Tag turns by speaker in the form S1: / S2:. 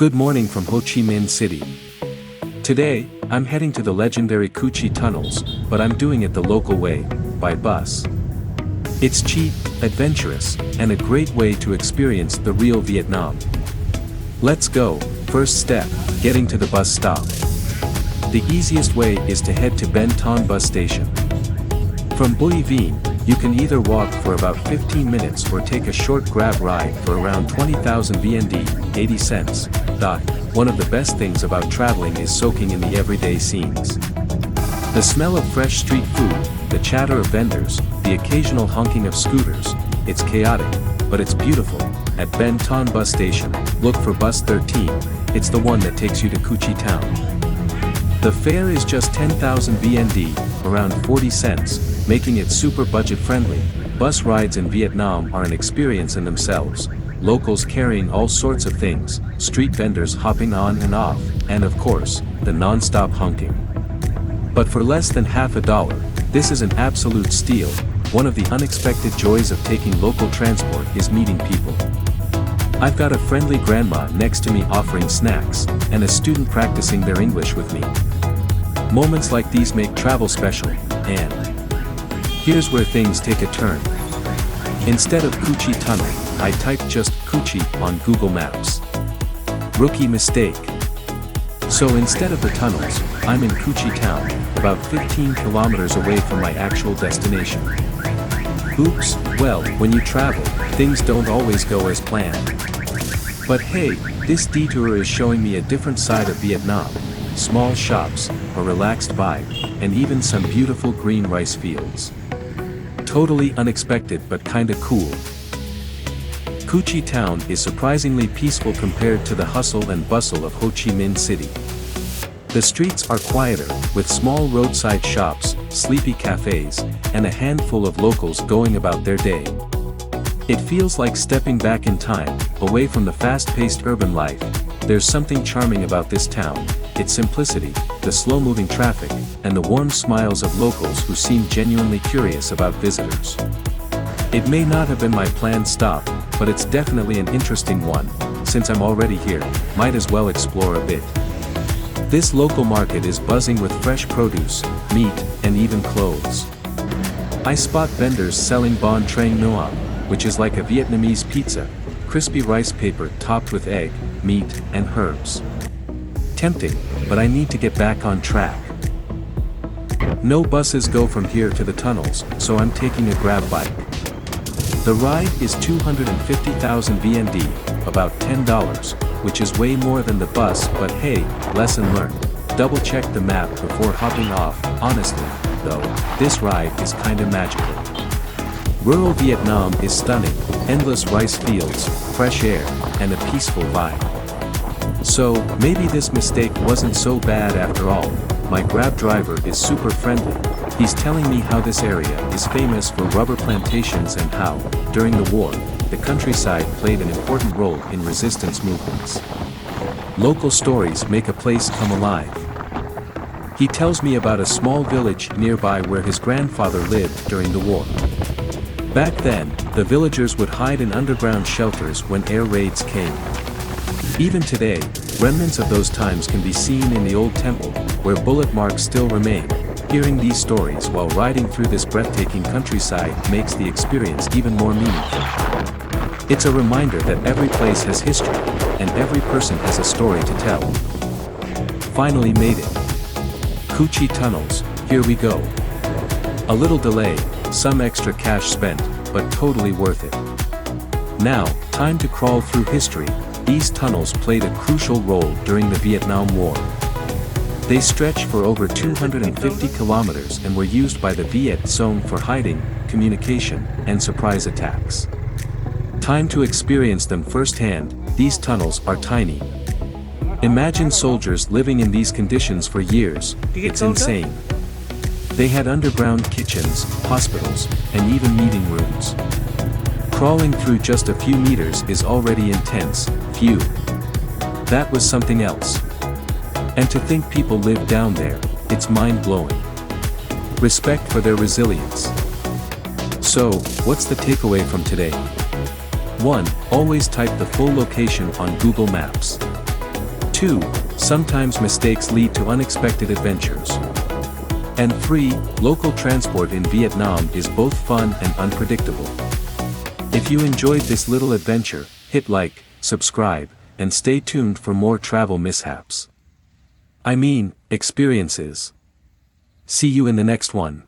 S1: Good morning from Ho Chi Minh City. Today, I'm heading to the legendary Cu Chi tunnels, but I'm doing it the local way, by bus. It's cheap, adventurous, and a great way to experience the real Vietnam. Let's go. First step, getting to the bus stop. The easiest way is to head to Ben Ton bus station. From Bui Vien, you can either walk for about 15 minutes or take a short Grab ride for around 20,000 VND, 80 cents. One of the best things about traveling is soaking in the everyday scenes. The smell of fresh street food, the chatter of vendors, the occasional honking of scooters, it's chaotic, but it's beautiful. At Ben Ton bus station, look for bus 13, it's the one that takes you to Cu Chi town. The fare is just 10,000 VND, around 40 cents, making it super budget friendly. Bus rides in Vietnam are an experience in themselves. Locals carrying all sorts of things, street vendors hopping on and off, and of course, the non-stop honking. But for less than half a dollar, this is an absolute steal. One of the unexpected joys of taking local transport is meeting people. I've got a friendly grandma next to me offering snacks, and a student practicing their English with me. Moments like these make travel special, and here's where things take a turn. Instead of Cu Chi Tunnel, I typed just Cu Chi on Google Maps. Rookie mistake. So instead of the tunnels, I'm in Cu Chi town, about 15 kilometers away from my actual destination. Oops, well, when you travel, things don't always go as planned. But hey, this detour is showing me a different side of Vietnam. Small shops, a relaxed vibe, and even some beautiful green rice fields. Totally unexpected but kinda cool. Cu Chi town is surprisingly peaceful compared to the hustle and bustle of Ho Chi Minh City. The streets are quieter, with small roadside shops, sleepy cafes, and a handful of locals going about their day. It feels like stepping back in time, away from the fast-paced urban life. There's something charming about this town, its simplicity, the slow-moving traffic, and the warm smiles of locals who seem genuinely curious about visitors. It may not have been my planned stop, but it's definitely an interesting one. Since I'm already here, might as well explore a bit. This local market is buzzing with fresh produce, meat, and even clothes. I spot vendors selling bánh tráng noa, which is like a Vietnamese pizza, crispy rice paper topped with egg, meat, and herbs. Tempting, but I need to get back on track. No buses go from here to the tunnels, so I'm taking a Grab bike. The ride is 250,000 VND, about $10, which is way more than the bus, but hey, lesson learned. Double check the map before hopping off. Honestly, though, this ride is kinda magical. Rural Vietnam is stunning, endless rice fields, fresh air, and a peaceful vibe. So, maybe this mistake wasn't so bad after all. My Grab driver is super friendly. He's telling me how this area is famous for rubber plantations and how, during the war, the countryside played an important role in resistance movements. Local stories make a place come alive. He tells me about a small village nearby where his grandfather lived during the war. Back then, the villagers would hide in underground shelters when air raids came. Even today, remnants of those times can be seen in the old temple, where bullet marks still remain. Hearing these stories while riding through this breathtaking countryside makes the experience even more meaningful. It's a reminder that every place has history, and every person has a story to tell. Finally made it. Cu Chi tunnels, here we go. A little delay, some extra cash spent, but totally worth it. Now, time to crawl through history. These tunnels played a crucial role during the Vietnam War. They stretched for over 250 kilometers and were used by the Viet Cong for hiding, communication, and surprise attacks. Time to experience them firsthand. These tunnels are tiny. Imagine soldiers living in these conditions for years. It's insane. They had underground kitchens, hospitals, and even meeting rooms. Crawling through just a few meters is already intense. Phew. That was something else. And to think people live down there, it's mind-blowing. Respect for their resilience. So, what's the takeaway from today? 1. Always type the full location on Google Maps. 2. Sometimes mistakes lead to unexpected adventures. And 3. Local transport in Vietnam is both fun and unpredictable. If you enjoyed this little adventure, hit like, subscribe, and stay tuned for more travel mishaps. I mean, experiences. See you in the next one.